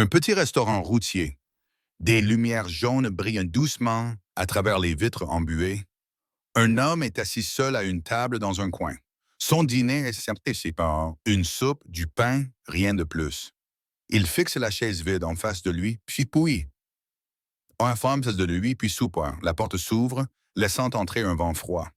Un petit restaurant routier. Des lumières jaunes brillent doucement à travers les vitres embuées. Un homme est assis seul à une table dans un coin. Son dîner est simple par une soupe, du pain, rien de plus. Il fixe la chaise vide en face de lui, puis un femme face de lui, puis soupe. La porte s'ouvre, laissant entrer un vent froid.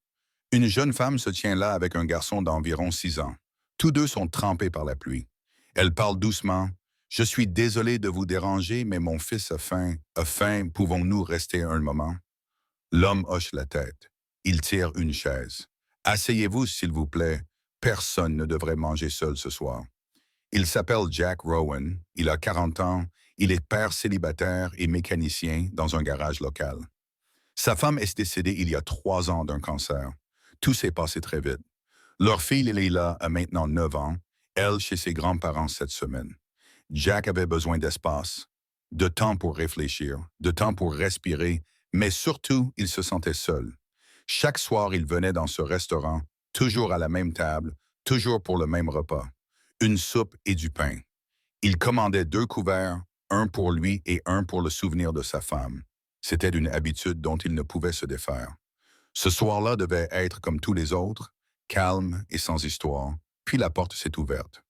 Une jeune femme se tient là avec un garçon d'environ 6 ans. Tous deux sont trempés par la pluie. Elle parle doucement. Je suis désolé de vous déranger, mais mon fils a faim. A faim, pouvons-nous rester un moment? L'homme hoche la tête. Il tire une chaise. Asseyez-vous, s'il vous plaît. Personne ne devrait manger seul ce soir. Il s'appelle Jack Rowan. Il a 40 ans. Il est père célibataire et mécanicien dans un garage local. Sa femme est décédée il y a 3 ans d'un cancer. Tout s'est passé très vite. Leur fille Leila a maintenant 9 ans, elle chez ses grands-parents cette semaine. Jack avait besoin d'espace, de temps pour réfléchir, de temps pour respirer, mais surtout, il se sentait seul. Chaque soir, il venait dans ce restaurant, toujours à la même table, toujours pour le même repas. Une soupe et du pain. Il commandait 2 couverts, un pour lui et un pour le souvenir de sa femme. C'était une habitude dont il ne pouvait se défaire. Ce soir-là devait être comme tous les autres, calme et sans histoire, puis la porte s'est ouverte.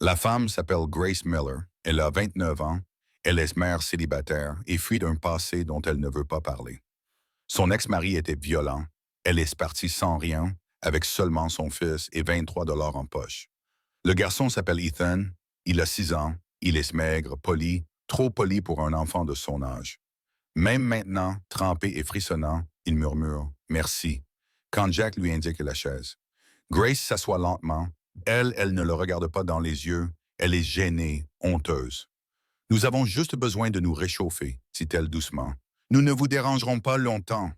La femme s'appelle Grace Miller, elle a 29 ans, elle est mère célibataire et fuit d'un passé dont elle ne veut pas parler. Son ex-mari était violent, elle est partie sans rien, avec seulement son fils et 23 dollars en poche. Le garçon s'appelle Ethan, il a 6 ans, il est maigre, poli, trop poli pour un enfant de son âge. Même maintenant, trempé et frissonnant, il murmure « Merci » quand Jack lui indique la chaise. Grace s'assoit lentement. Elle ne le regarde pas dans les yeux. Elle est gênée, honteuse. « Nous avons juste besoin de nous réchauffer », dit-elle doucement. « Nous ne vous dérangerons pas longtemps. »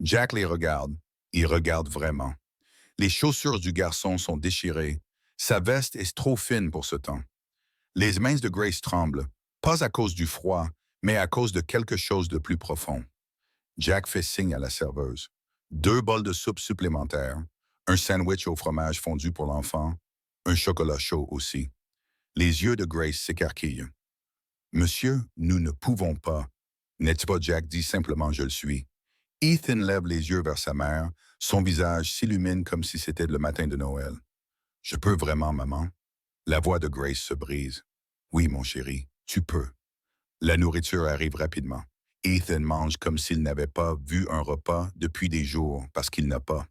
Jack les regarde. Il regarde vraiment. Les chaussures du garçon sont déchirées. Sa veste est trop fine pour ce temps. Les mains de Grace tremblent, pas à cause du froid, mais à cause de quelque chose de plus profond. Jack fait signe à la serveuse. 2 bols de soupe supplémentaires, un sandwich au fromage fondu pour l'enfant, un chocolat chaud aussi. Les yeux de Grace s'écarquillent. « Monsieur, nous ne pouvons pas. » « N'est-ce pas, Jack dit simplement « je le suis ». Ethan lève les yeux vers sa mère, son visage s'illumine comme si c'était le matin de Noël. « Je peux vraiment, maman? » La voix de Grace se brise. « Oui, mon chéri, tu peux. » La nourriture arrive rapidement. Ethan mange comme s'il n'avait pas vu un repas depuis des jours parce qu'il n'a pas.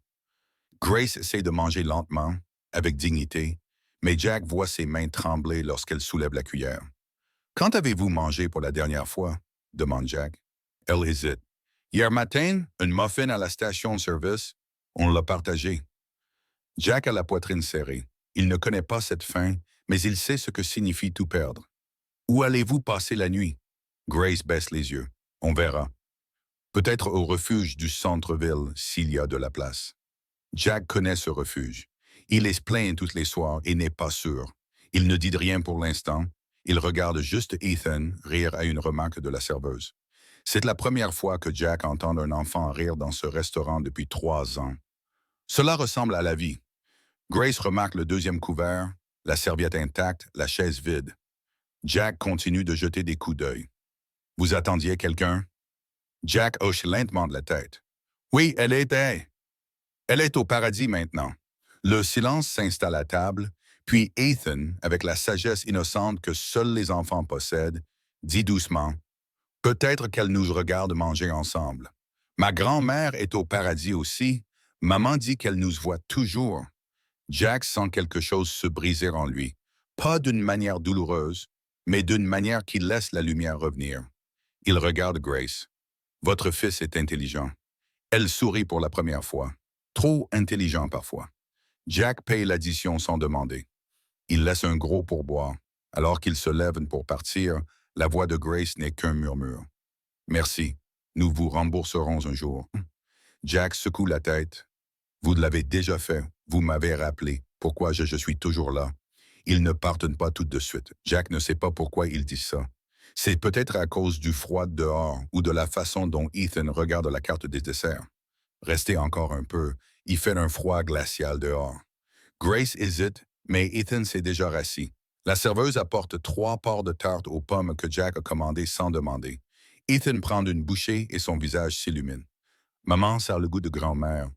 Grace essaie de manger lentement, avec dignité, mais Jack voit ses mains trembler lorsqu'elle soulève la cuillère. « Quand avez-vous mangé pour la dernière fois? » demande Jack. Elle hésite. « Hier matin, une muffin à la station-service. On l'a partagé. » Jack a la poitrine serrée. Il ne connaît pas cette faim, mais il sait ce que signifie tout perdre. « Où allez-vous passer la nuit? » Grace baisse les yeux. « On verra. Peut-être au refuge du centre-ville, s'il y a de la place. » Jack connaît ce refuge. Il est plein tous les soirs et n'est pas sûr. Il ne dit rien pour l'instant. Il regarde juste Ethan rire à une remarque de la serveuse. C'est la première fois que Jack entend un enfant rire dans ce restaurant depuis 3 ans. Cela ressemble à la vie. Grace remarque le 2e couvert, la serviette intacte, la chaise vide. Jack continue de jeter des coups d'œil. « Vous attendiez quelqu'un? » Jack hoche lentement de la tête. « Oui, elle est au paradis maintenant. » Le silence s'installe à table, puis Ethan, avec la sagesse innocente que seuls les enfants possèdent, dit doucement « Peut-être qu'elle nous regarde manger ensemble. Ma grand-mère est au paradis aussi. Maman dit qu'elle nous voit toujours. » Jack sent quelque chose se briser en lui, pas d'une manière douloureuse, mais d'une manière qui laisse la lumière revenir. Il regarde Grace. « Votre fils est intelligent. » Elle sourit pour la première fois. Trop intelligent parfois. Jack paye l'addition sans demander. Il laisse un gros pourboire. Alors qu'il se lève pour partir, la voix de Grace n'est qu'un murmure. « Merci. Nous vous rembourserons un jour. » Jack secoue la tête. « Vous l'avez déjà fait. Vous m'avez rappelé. Pourquoi je suis toujours là. » Ils ne partent pas tout de suite. Jack ne sait pas pourquoi il dit ça. C'est peut-être à cause du froid dehors ou de la façon dont Ethan regarde la carte des desserts. Restez encore un peu. Il fait un froid glacial dehors. Grace hésite, mais Ethan s'est déjà rassis. La serveuse apporte 3 parts de tarte aux pommes que Jack a commandées sans demander. Ethan prend une bouchée et son visage s'illumine. Maman sert le goût de grand-mère.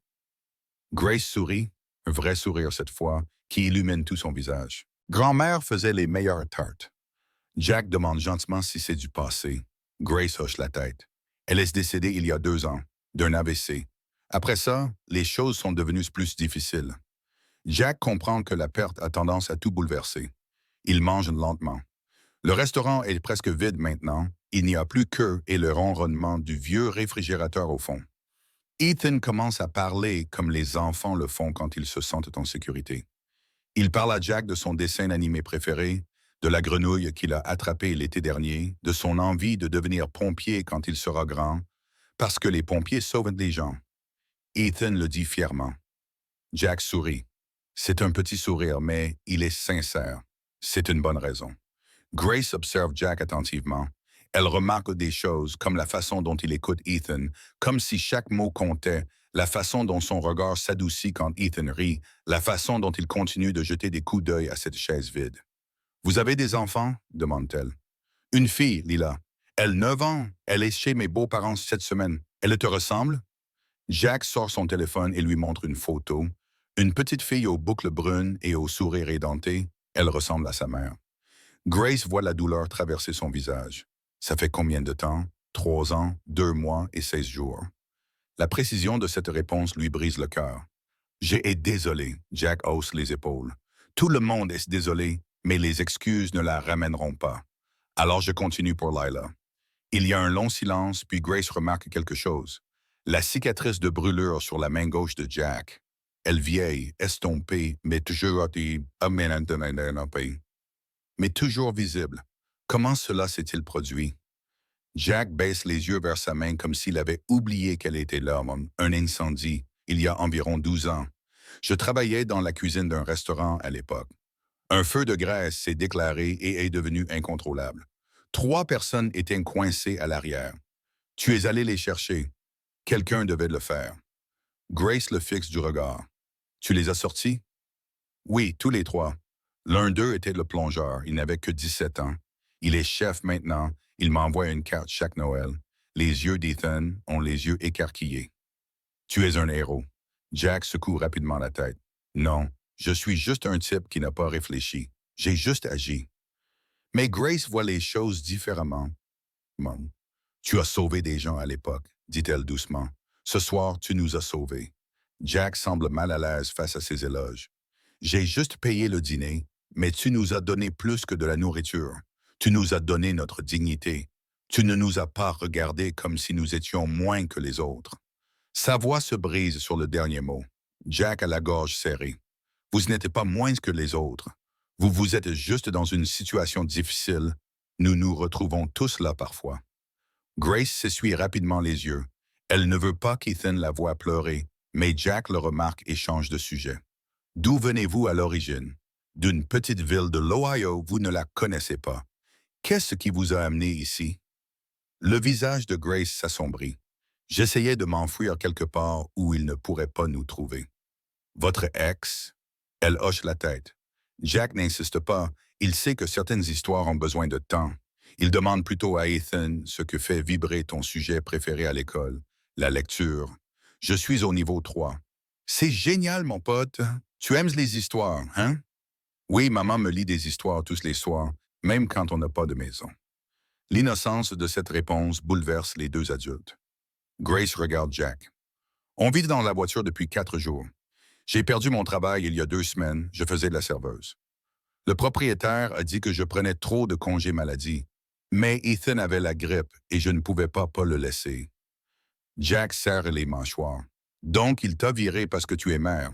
Grace sourit, un vrai sourire cette fois, qui illumine tout son visage. Grand-mère faisait les meilleures tartes. Jack demande gentiment si c'est du passé. Grace hoche la tête. Elle est décédée il y a 2 ans, d'un AVC. Après ça, les choses sont devenues plus difficiles. Jack comprend que la perte a tendance à tout bouleverser. Il mange lentement. Le restaurant est presque vide maintenant. Il n'y a plus qu'eux et le ronronnement du vieux réfrigérateur au fond. Ethan commence à parler comme les enfants le font quand ils se sentent en sécurité. Il parle à Jack de son dessin animé préféré, de la grenouille qu'il a attrapée l'été dernier, de son envie de devenir pompier quand il sera grand, parce que les pompiers sauvent des gens. Ethan le dit fièrement. Jack sourit. C'est un petit sourire, mais il est sincère. C'est une bonne raison. Grace observe Jack attentivement. Elle remarque des choses, comme la façon dont il écoute Ethan, comme si chaque mot comptait, la façon dont son regard s'adoucit quand Ethan rit, la façon dont il continue de jeter des coups d'œil à cette chaise vide. « Vous avez des enfants ?» demande-t-elle. « Une fille, Lila. Elle a 9 ans. Elle est chez mes beaux-parents cette semaine. Elle te ressemble ?» Jack sort son téléphone et lui montre une photo. Une petite fille aux boucles brunes et au sourire édenté. Elle ressemble à sa mère. Grace voit la douleur traverser son visage. Ça fait combien de temps? 3 ans, 2 mois et 16 jours. La précision de cette réponse lui brise le cœur. J'ai désolé, Jack hausse les épaules. Tout le monde est désolé, mais les excuses ne la ramèneront pas. Alors je continue pour Lila. Il y a un long silence, puis Grace remarque quelque chose. La cicatrice de brûlure sur la main gauche de Jack. Elle vieille, estompée, mais toujours mais toujours visible. Comment cela s'est-il produit? Jack baisse les yeux vers sa main comme s'il avait oublié qu'elle était là, un incendie, il y a environ 12 ans. Je travaillais dans la cuisine d'un restaurant à l'époque. Un feu de graisse s'est déclaré et est devenu incontrôlable. 3 personnes étaient coincées à l'arrière. Tu es allé les chercher. Quelqu'un devait le faire. Grace le fixe du regard. Tu les as sortis? Oui, tous les 3. L'un d'eux était le plongeur. Il n'avait que 17 ans. Il est chef maintenant. Il m'envoie une carte chaque Noël. Les yeux d'Ethan ont les yeux écarquillés. Tu es un héros. Jack secoue rapidement la tête. Non, je suis juste un type qui n'a pas réfléchi. J'ai juste agi. Mais Grace voit les choses différemment. Bon, tu as sauvé des gens à l'époque, dit-elle doucement. Ce soir, tu nous as sauvés. Jack semble mal à l'aise face à ces éloges. J'ai juste payé le dîner, mais tu nous as donné plus que de la nourriture. Tu nous as donné notre dignité. Tu ne nous as pas regardés comme si nous étions moins que les autres. Sa voix se brise sur le dernier mot. Jack a la gorge serrée. Vous n'êtes pas moins que les autres. Vous êtes juste dans une situation difficile. Nous nous retrouvons tous là parfois. Grace s'essuie rapidement les yeux. Elle ne veut pas qu'Ethan la voie pleurer, mais Jack le remarque et change de sujet. D'où venez-vous à l'origine? D'une petite ville de l'Ohio, vous ne la connaissez pas. Qu'est-ce qui vous a amené ici? Le visage de Grace s'assombrit. J'essayais de m'enfuir quelque part où il ne pourrait pas nous trouver. Votre ex? Elle hoche la tête. Jack n'insiste pas. Il sait que certaines histoires ont besoin de temps. Il demande plutôt à Ethan ce que fait vibrer ton sujet préféré à l'école, la lecture. Je suis au niveau 3. C'est génial, mon pote. Tu aimes les histoires, hein? Oui, maman me lit des histoires tous les soirs, même quand on n'a pas de maison. L'innocence de cette réponse bouleverse les 2 adultes. Grace regarde Jack. On vit dans la voiture depuis 4 jours. J'ai perdu mon travail il y a 2 semaines, je faisais de la serveuse. Le propriétaire a dit que je prenais trop de congés maladie, mais Ethan avait la grippe et je ne pouvais pas le laisser. Jack serre les mâchoires. Donc, il t'a viré parce que tu es mère.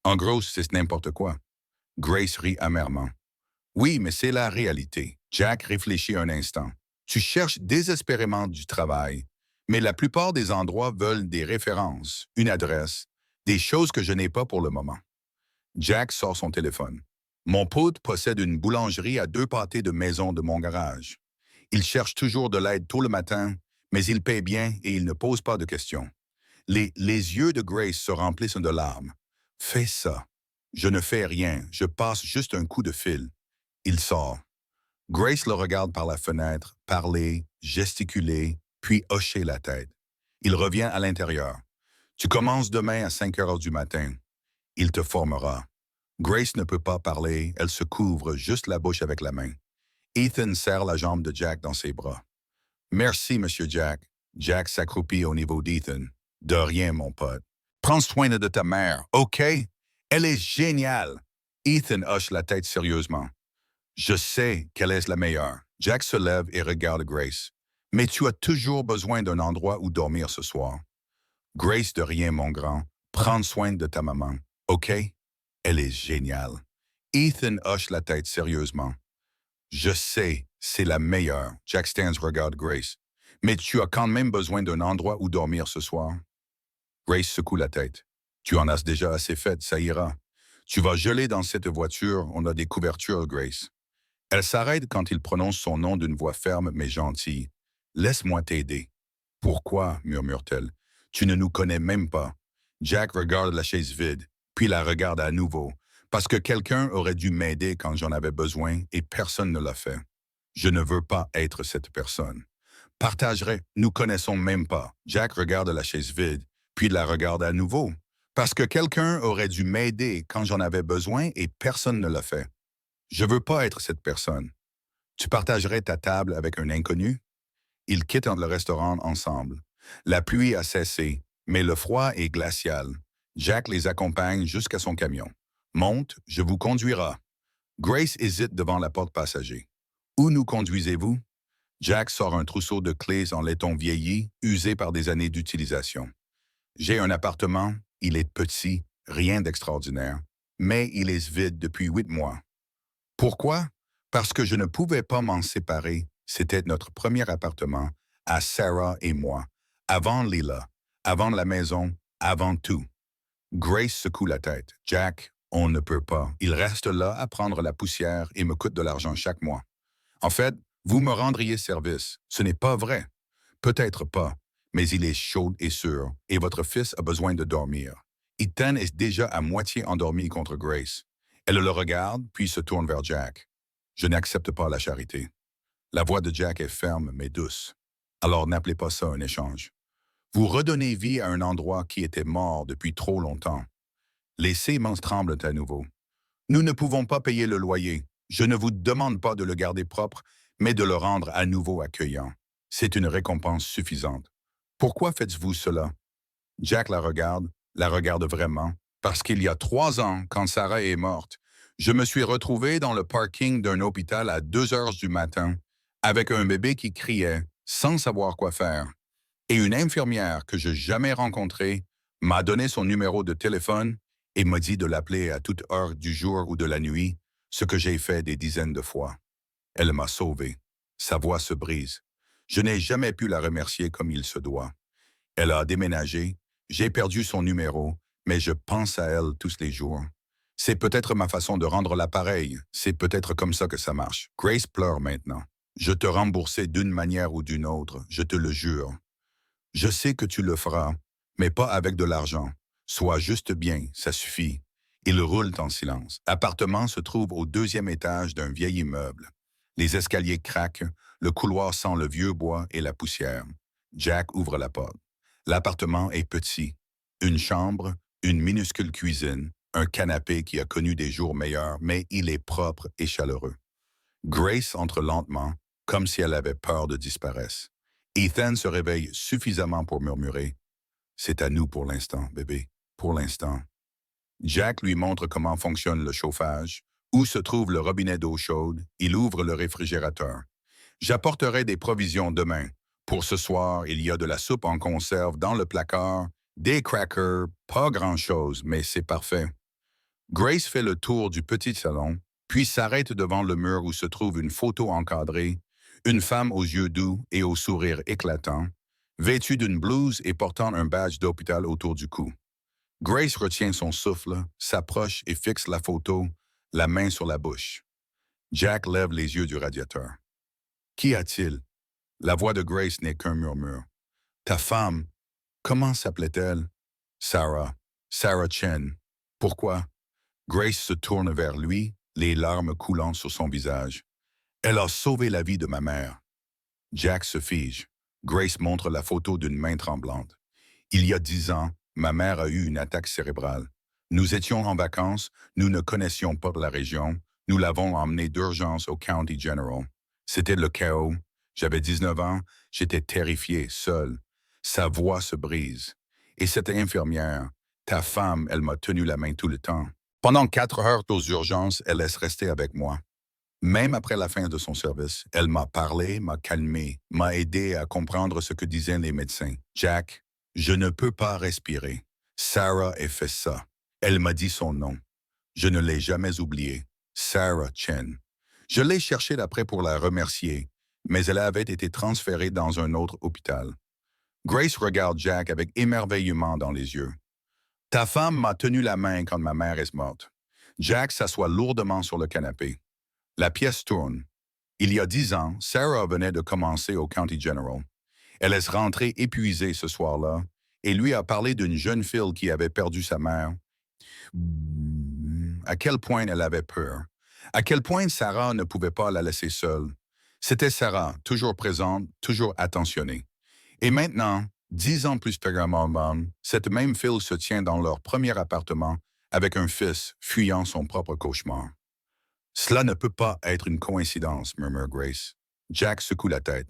En gros, c'est n'importe quoi. Grace rit amèrement. Oui, mais c'est la réalité. Jack réfléchit un instant. Tu cherches désespérément du travail, mais la plupart des endroits veulent des références, une adresse, des choses que je n'ai pas pour le moment. Jack sort son téléphone. Mon pote possède une boulangerie à 2 pâtés de maison de mon garage. Il cherche toujours de l'aide tôt le matin, mais il paie bien et il ne pose pas de questions. Les yeux de Grace se remplissent de larmes. Fais ça. Je ne fais rien, je passe juste un coup de fil. Il sort. Grace le regarde par la fenêtre, parler, gesticuler, puis hocher la tête. Il revient à l'intérieur. Tu commences demain à 5 heures du matin. Il te formera. Grace ne peut pas parler, elle se couvre juste la bouche avec la main. Ethan serre la jambe de Jack dans ses bras. Merci, Monsieur Jack. Jack s'accroupit au niveau d'Ethan. De rien, mon pote. Prends soin de ta mère, OK? Elle est géniale. Ethan hoche la tête sérieusement. Je sais qu'elle est la meilleure. Jack se lève et regarde Grace. Mais tu as toujours besoin d'un endroit où dormir ce soir. Grace, de rien, mon grand. Prends soin de ta maman, OK? Elle est géniale. Ethan hoche la tête sérieusement. Je sais, c'est la meilleure. Jack Stans regarde Grace. Mais tu as quand même besoin d'un endroit où dormir ce soir. Grace secoue la tête. Tu en as déjà assez fait, ça ira. Tu vas geler dans cette voiture, on a des couvertures, Grace. Elle s'arrête quand il prononce son nom d'une voix ferme mais gentille. Laisse-moi t'aider. Pourquoi, murmure-t-elle. Tu ne nous connais même pas. Jack regarde la chaise vide, puis la regarde à nouveau, parce que quelqu'un aurait dû m'aider quand j'en avais besoin et personne ne l'a fait. Je ne veux pas être cette personne. Partagerai, nous connaissons même pas. Jack regarde la chaise vide, puis la regarde à nouveau, parce que quelqu'un aurait dû m'aider quand j'en avais besoin et personne ne l'a fait. Je veux pas être cette personne. Tu partagerais ta table avec un inconnu? Ils quittent le restaurant ensemble. La pluie a cessé, mais le froid est glacial. Jack les accompagne jusqu'à son camion. Monte, je vous conduira. Grace hésite devant la porte passager. Où nous conduisez-vous? Jack sort un trousseau de clés en laiton vieilli, usé par des années d'utilisation. J'ai un appartement, il est petit, rien d'extraordinaire, mais il est vide depuis 8 mois. Pourquoi? Parce que je ne pouvais pas m'en séparer. C'était notre premier appartement, à Sarah et moi, avant Lila, avant la maison, avant tout. Grace secoue la tête. Jack, on ne peut pas. Il reste là à prendre la poussière et me coûte de l'argent chaque mois. En fait, vous me rendriez service. Ce n'est pas vrai. Peut-être pas, mais il est chaud et sûr, et votre fils a besoin de dormir. Ethan est déjà à moitié endormi contre Grace. Elle le regarde, puis se tourne vers Jack. Je n'accepte pas la charité. La voix de Jack est ferme, mais douce. Alors n'appelez pas ça un échange. Vous redonnez vie à un endroit qui était mort depuis trop longtemps. Les séments tremblent à nouveau. Nous ne pouvons pas payer le loyer. Je ne vous demande pas de le garder propre, mais de le rendre à nouveau accueillant. C'est une récompense suffisante. Pourquoi faites-vous cela? Jack la regarde vraiment, parce qu'il y a 3 ans, quand Sarah est morte, je me suis retrouvé dans le parking d'un hôpital à 2 heures du matin, avec un bébé qui criait, sans savoir quoi faire. Et une infirmière que je n'ai jamais rencontrée m'a donné son numéro de téléphone et m'a dit de l'appeler à toute heure du jour ou de la nuit, ce que j'ai fait des dizaines de fois. Elle m'a sauvé. Sa voix se brise. Je n'ai jamais pu la remercier comme il se doit. Elle a déménagé, j'ai perdu son numéro, mais je pense à elle tous les jours. C'est peut-être ma façon de rendre l'appareil, c'est peut-être comme ça que ça marche. Grace pleure maintenant. Je te rembourserai d'une manière ou d'une autre, je te le jure. Je sais que tu le feras, mais pas avec de l'argent. Sois juste bien, ça suffit. Ils roulent en silence. L'appartement se trouve au 2e étage d'un vieil immeuble. Les escaliers craquent, le couloir sent le vieux bois et la poussière. Jack ouvre la porte. L'appartement est petit. Une chambre, une minuscule cuisine, un canapé qui a connu des jours meilleurs, mais il est propre et chaleureux. Grace entre lentement, comme si elle avait peur de disparaître. Ethan se réveille suffisamment pour murmurer « C'est à nous pour l'instant, bébé, pour l'instant. » Jack lui montre comment fonctionne le chauffage, où se trouve le robinet d'eau chaude, il ouvre le réfrigérateur. « J'apporterai des provisions demain. Pour ce soir, il y a de la soupe en conserve dans le placard, des crackers, pas grand-chose, mais c'est parfait. » Grace fait le tour du petit salon, puis s'arrête devant le mur où se trouve une photo encadrée, une femme aux yeux doux et au sourire éclatant, vêtue d'une blouse et portant un badge d'hôpital autour du cou. Grace retient son souffle, s'approche et fixe la photo, la main sur la bouche. Jack lève les yeux du radiateur. « Qu'y a-t-il? » La voix de Grace n'est qu'un murmure. « Ta femme, comment s'appelait-elle? »« Sarah. Sarah Chen. » Pourquoi? Grace se tourne vers lui, les larmes coulant sur son visage. Elle a sauvé la vie de ma mère. Jack se fige. Grace montre la photo d'une main tremblante. Il y a 10 ans, ma mère a eu une attaque cérébrale. Nous étions en vacances, nous ne connaissions pas la région, nous l'avons emmenée d'urgence au County General. C'était le chaos. J'avais 19 ans, j'étais terrifié, seul. Sa voix se brise. Et cette infirmière, ta femme, elle m'a tenu la main tout le temps. Pendant 4 heures aux urgences, elle laisse rester avec moi. Même après la fin de son service, elle m'a parlé, m'a calmé, m'a aidé à comprendre ce que disaient les médecins. Jack, je ne peux pas respirer. Sarah a fait ça. Elle m'a dit son nom. Je ne l'ai jamais oublié. Sarah Chen. Je l'ai cherchée d'après pour la remercier, mais elle avait été transférée dans un autre hôpital. Grace regarde Jack avec émerveillement dans les yeux. Ta femme m'a tenu la main quand ma mère est morte. Jack s'assoit lourdement sur le canapé. La pièce tourne. Il y a 10 ans, Sarah venait de commencer au County General. Elle est rentrée épuisée ce soir-là et lui a parlé d'une jeune fille qui avait perdu sa mère. À quel point elle avait peur. À quel point Sarah ne pouvait pas la laisser seule. C'était Sarah, toujours présente, toujours attentionnée. Et maintenant, 10 ans plus tard, cette même fille se tient dans leur premier appartement avec un fils fuyant son propre cauchemar. Cela ne peut pas être une coïncidence, murmure Grace. Jack secoue la tête.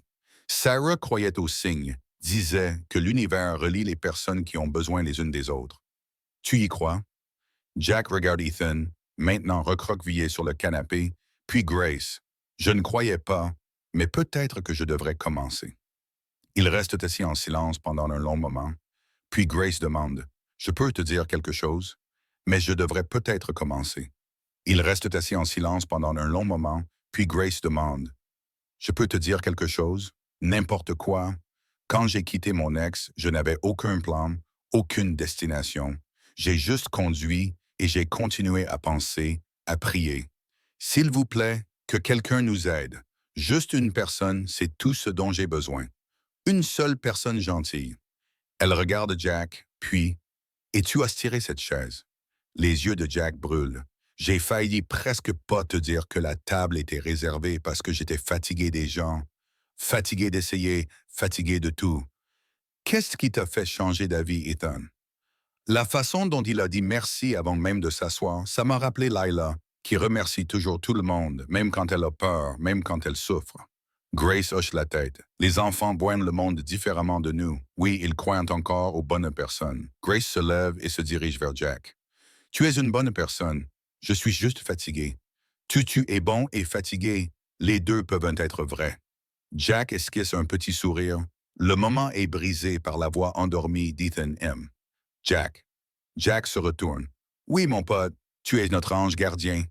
Sarah croyait aux signes, disait que l'univers relie les personnes qui ont besoin les unes des autres. Tu y crois? Jack regarde Ethan, maintenant recroquevillé sur le canapé, puis Grace. Je ne croyais pas, mais peut-être que je devrais commencer. Ils restent assis en silence pendant un long moment, puis Grace demande, je peux te dire quelque chose, mais je devrais peut-être commencer. Ils restent assis en silence pendant un long moment, puis Grace demande, je peux te dire quelque chose, n'importe quoi. Quand j'ai quitté mon ex, je n'avais aucun plan, aucune destination. J'ai juste conduit et j'ai continué à penser, à prier. S'il vous plaît, que quelqu'un nous aide. Juste une personne, c'est tout ce dont j'ai besoin. Une seule personne gentille. Elle regarde Jack, puis « Et tu as tiré cette chaise ?» Les yeux de Jack brûlent. J'ai failli presque pas te dire que la table était réservée parce que j'étais fatigué des gens, fatigué d'essayer, fatigué de tout. Qu'est-ce qui t'a fait changer d'avis, Ethan? La façon dont il a dit merci avant même de s'asseoir, ça m'a rappelé Lila, qui remercie toujours tout le monde, même quand elle a peur, même quand elle souffre. Grace hoche la tête. Les enfants voient le monde différemment de nous. Oui, ils croient encore aux bonnes personnes. Grace se lève et se dirige vers Jack. Tu es une bonne personne. Je suis juste fatigué. Tu es bon et fatigué. Les deux peuvent être vrais. Jack esquisse un petit sourire. Le moment est brisé par la voix endormie d'Ethan M. Jack. Jack se retourne. Oui, mon pote, tu es notre ange gardien.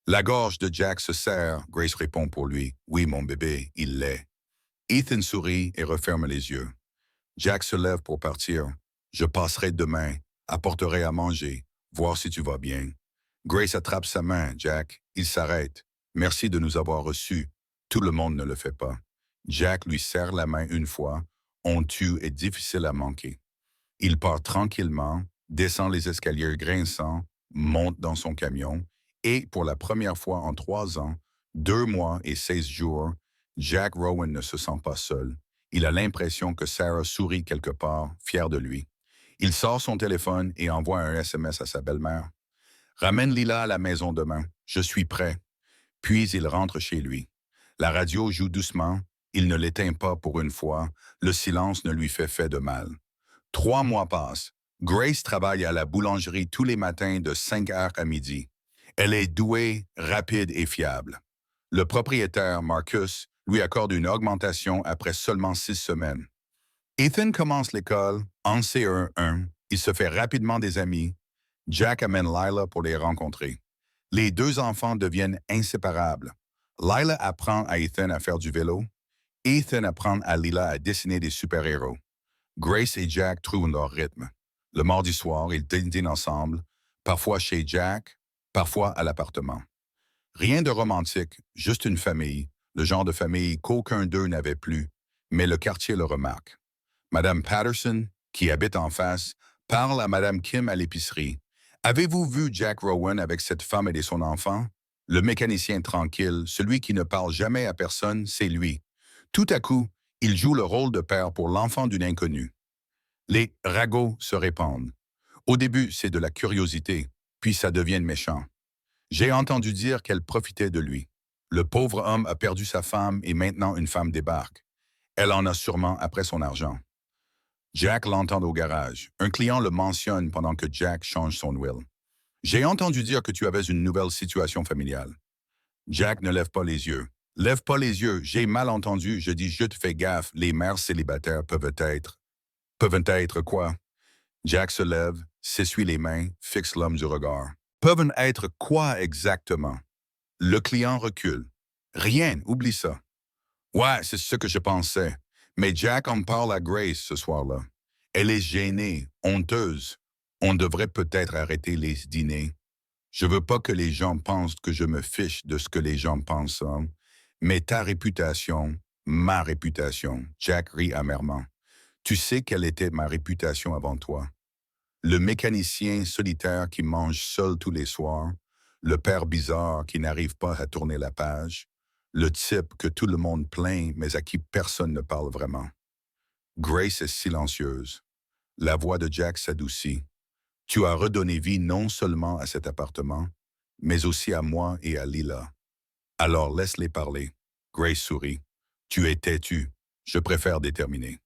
La gorge de Jack se serre. Grace répond pour lui. Oui, mon bébé, il l'est. Ethan sourit et referme les yeux. Jack se lève pour partir. Je passerai demain, apporterai à manger, voir si tu vas bien. Grace attrape sa main, Jack. Il s'arrête. Merci de nous avoir reçus. Tout le monde ne le fait pas. Jack lui serre la main une fois. Honteux et difficile à manquer. Il part tranquillement, descend les escaliers grinçants, monte dans son camion, et pour la première fois en 3 ans, 2 mois et 16 jours, Jack Rowan ne se sent pas seul. Il a l'impression que Sarah sourit quelque part, fière de lui. Il sort son téléphone et envoie un SMS à sa belle-mère. Ramène Lila à la maison demain. Je suis prêt. Puis il rentre chez lui. La radio joue doucement. Il ne l'éteint pas pour une fois. Le silence ne lui fait de mal. 3 mois passent. Grace travaille à la boulangerie tous les matins de 5 heures à midi. Elle est douée, rapide et fiable. Le propriétaire, Marcus, lui accorde une augmentation après seulement 6 semaines. Ethan commence l'école en CE1. Il se fait rapidement des amis. Jack amène Lila pour les rencontrer. Les 2 enfants deviennent inséparables. Lila apprend à Ethan à faire du vélo. Ethan apprend à Lila à dessiner des super-héros. Grace et Jack trouvent leur rythme. Le mardi soir, ils dînent ensemble, parfois chez Jack, parfois à l'appartement. Rien de romantique, juste une famille, le genre de famille qu'aucun d'eux n'avait plus, mais le quartier le remarque. Madame Patterson, qui habite en face, parle à Madame Kim à l'épicerie. « Avez-vous vu Jack Rowan avec cette femme et son enfant? » Le mécanicien tranquille, celui qui ne parle jamais à personne, c'est lui. Tout à coup, il joue le rôle de père pour l'enfant d'une inconnue. Les ragots se répandent. Au début, c'est de la curiosité, puis ça devient méchant. J'ai entendu dire qu'elle profitait de lui. Le pauvre homme a perdu sa femme et maintenant une femme débarque. Elle en a sûrement après son argent. Jack l'entend au garage. Un client le mentionne pendant que Jack change son huile. J'ai entendu dire que tu avais une nouvelle situation familiale. Jack ne lève pas les yeux. Lève pas les yeux, j'ai mal entendu, je dis je te fais gaffe, les mères célibataires peuvent être. Peuvent être quoi? Jack se lève, s'essuie les mains, fixe l'homme du regard. Peuvent être quoi exactement? Le client recule. Rien, oublie ça. Ouais, c'est ce que je pensais. Mais Jack en parle à Grace ce soir-là. Elle est gênée, honteuse. On devrait peut-être arrêter les dîners. Je veux pas que les gens pensent que je me fiche de ce que les gens pensent, hein. Mais ta réputation, ma réputation, Jack rit amèrement. Tu sais quelle était ma réputation avant toi. Le mécanicien solitaire qui mange seul tous les soirs, le père bizarre qui n'arrive pas à tourner la page, le type que tout le monde plaint mais à qui personne ne parle vraiment. Grace est silencieuse. La voix de Jack s'adoucit. Tu as redonné vie non seulement à cet appartement, mais aussi à moi et à Lila. Alors laisse-les parler. Grace sourit. Tu es têtu. Je préfère déterminer.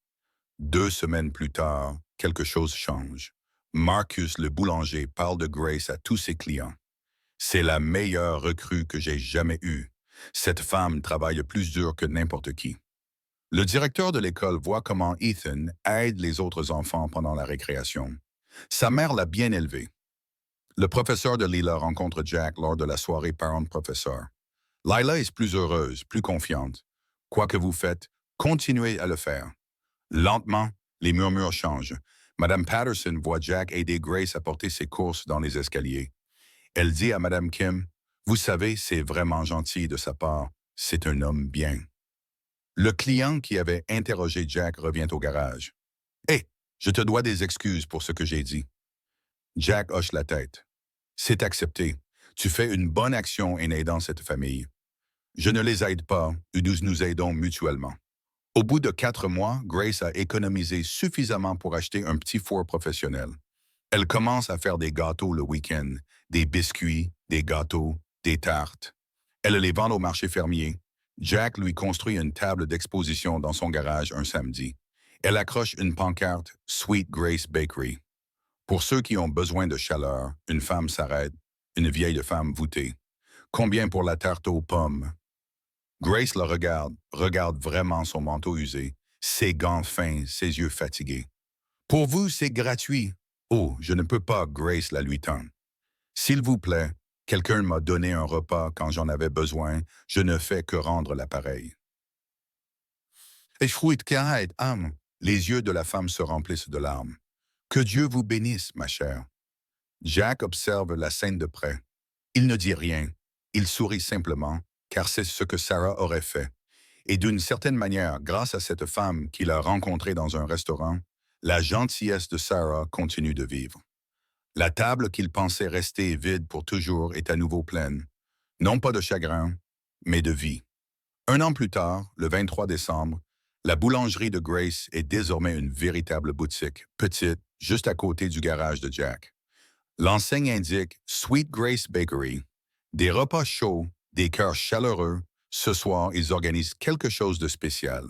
2 semaines plus tard, quelque chose change. Marcus, le boulanger, parle de Grace à tous ses clients. C'est la meilleure recrue que j'ai jamais eue. Cette femme travaille plus dur que n'importe qui. Le directeur de l'école voit comment Ethan aide les autres enfants pendant la récréation. Sa mère l'a bien élevé. Le professeur de Lila rencontre Jack lors de la soirée parent-professeur. Lila est plus heureuse, plus confiante. Quoi que vous faites, continuez à le faire. Lentement, les murmures changent. Madame Patterson voit Jack aider Grace à porter ses courses dans les escaliers. Elle dit à Madame Kim, « Vous savez, c'est vraiment gentil de sa part. C'est un homme bien. » Le client qui avait interrogé Jack revient au garage. « Hé, je te dois des excuses pour ce que j'ai dit. » Jack hoche la tête. « C'est accepté. Tu fais une bonne action en aidant cette famille. Je ne les aide pas, nous nous aidons mutuellement. » Au bout de 4 mois, Grace a économisé suffisamment pour acheter un petit four professionnel. Elle commence à faire des gâteaux le week-end, des biscuits, des gâteaux, des tartes. Elle les vend au marché fermier. Jack lui construit une table d'exposition dans son garage un samedi. Elle accroche une pancarte « Sweet Grace Bakery ». Pour ceux qui ont besoin de chaleur, une femme s'arrête, une vieille femme voûtée. Combien pour la tarte aux pommes? Grace le regarde vraiment son manteau usé, ses gants fins, ses yeux fatigués. Pour vous, c'est gratuit. Oh, je ne peux pas, Grace la lui tend. S'il vous plaît, quelqu'un m'a donné un repas quand j'en avais besoin, je ne fais que rendre l'appareil. Et âme. Les yeux de la femme se remplissent de larmes. Que Dieu vous bénisse, ma chère. Jack observe la scène de près. Il ne dit rien. Il sourit simplement, car c'est ce que Sarah aurait fait. Et d'une certaine manière, grâce à cette femme qu'il a rencontrée dans un restaurant, la gentillesse de Sarah continue de vivre. La table qu'il pensait rester vide pour toujours est à nouveau pleine, non pas de chagrin, mais de vie. 1 an plus tard, le 23 décembre, la boulangerie de Grace est désormais une véritable boutique, petite, juste à côté du garage de Jack. L'enseigne indique « Sweet Grace Bakery ». Des repas chauds, des cœurs chaleureux. Ce soir, ils organisent quelque chose de spécial.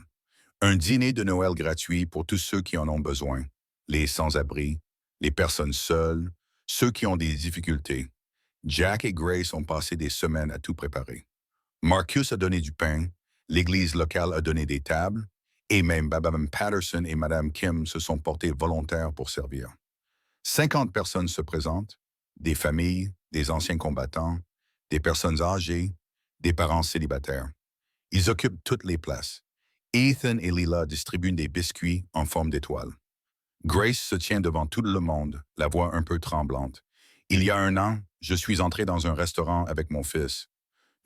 Un dîner de Noël gratuit pour tous ceux qui en ont besoin. Les sans-abri, les personnes seules, ceux qui ont des difficultés. Jack et Grace ont passé des semaines à tout préparer. Marcus a donné du pain, l'église locale a donné des tables, et même Madame Patterson et Madame Kim se sont portés volontaires pour servir. 50 personnes se présentent, des familles, des anciens combattants, des personnes âgées, des parents célibataires. Ils occupent toutes les places. Ethan et Lila distribuent des biscuits en forme d'étoile. Grace se tient devant tout le monde, la voix un peu tremblante. Il y a 1 an, je suis entré dans un restaurant avec mon fils.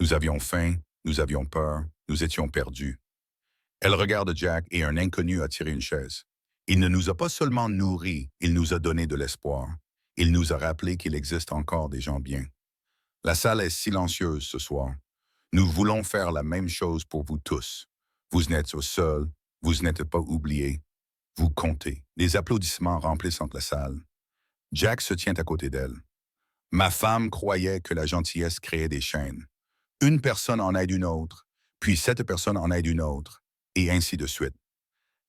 Nous avions faim, nous avions peur, nous étions perdus. Elle regarde Jack et un inconnu a tiré une chaise. Il ne nous a pas seulement nourris, il nous a donné de l'espoir. Il nous a rappelé qu'il existe encore des gens bien. La salle est silencieuse ce soir. Nous voulons faire la même chose pour vous tous. Vous n'êtes pas seuls, vous n'êtes pas oubliés, vous comptez. Des applaudissements remplissent la salle. Jack se tient à côté d'elle. Ma femme croyait que la gentillesse créait des chaînes. Une personne en aide une autre, puis cette personne en aide une autre, et ainsi de suite.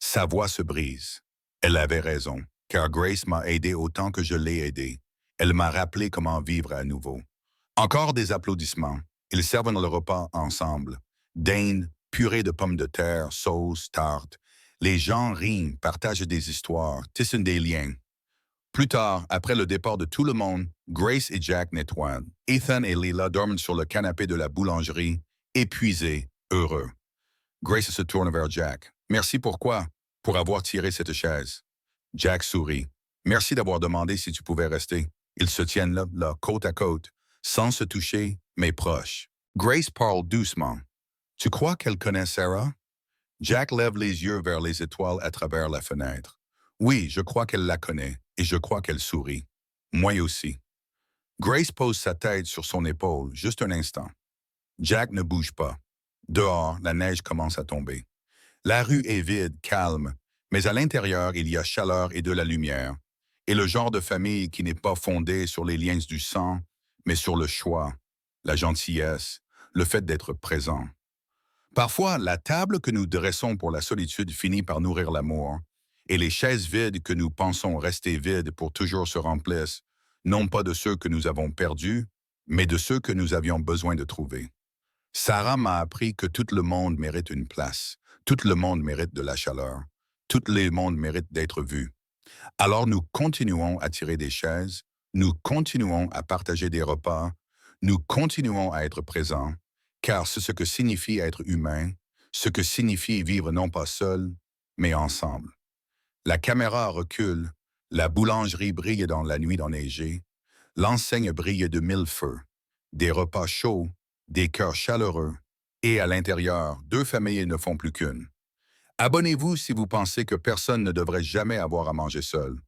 Sa voix se brise. Elle avait raison, car Grace m'a aidé autant que je l'ai aidé. Elle m'a rappelé comment vivre à nouveau. Encore des applaudissements. Ils servent le repas ensemble. Dinde, purée de pommes de terre, sauce, tarte. Les gens rient, partagent des histoires, tissent des liens. Plus tard, après le départ de tout le monde, Grace et Jack nettoient. Ethan et Leila dorment sur le canapé de la boulangerie, épuisés, heureux. Grace se tourne vers Jack. Merci pourquoi? Pour avoir tiré cette chaise. Jack sourit. Merci d'avoir demandé si tu pouvais rester. Ils se tiennent là, côte à côte, sans se toucher, mais proches. Grace parle doucement. Tu crois qu'elle connaît Sarah? Jack lève les yeux vers les étoiles à travers la fenêtre. Oui, je crois qu'elle la connaît, et je crois qu'elle sourit. Moi aussi. Grace pose sa tête sur son épaule, juste un instant. Jack ne bouge pas. Dehors, la neige commence à tomber. La rue est vide, calme, mais à l'intérieur, il y a chaleur et de la lumière, et le genre de famille qui n'est pas fondée sur les liens du sang, mais sur le choix, la gentillesse, le fait d'être présent. Parfois, la table que nous dressons pour la solitude finit par nourrir l'amour, et les chaises vides que nous pensons rester vides pour toujours se remplissent, non pas de ceux que nous avons perdus, mais de ceux que nous avions besoin de trouver. Sarah m'a appris que tout le monde mérite une place, tout le monde mérite de la chaleur, tout le monde mérite d'être vu. Alors nous continuons à tirer des chaises, nous continuons à partager des repas, nous continuons à être présents, car c'est ce que signifie être humain, ce que signifie vivre non pas seul, mais ensemble. La caméra recule, la boulangerie brille dans la nuit enneigée, l'enseigne brille de mille feux, des repas chauds, des cœurs chaleureux, et à l'intérieur, deux familles ne font plus qu'une. Abonnez-vous si vous pensez que personne ne devrait jamais avoir à manger seul.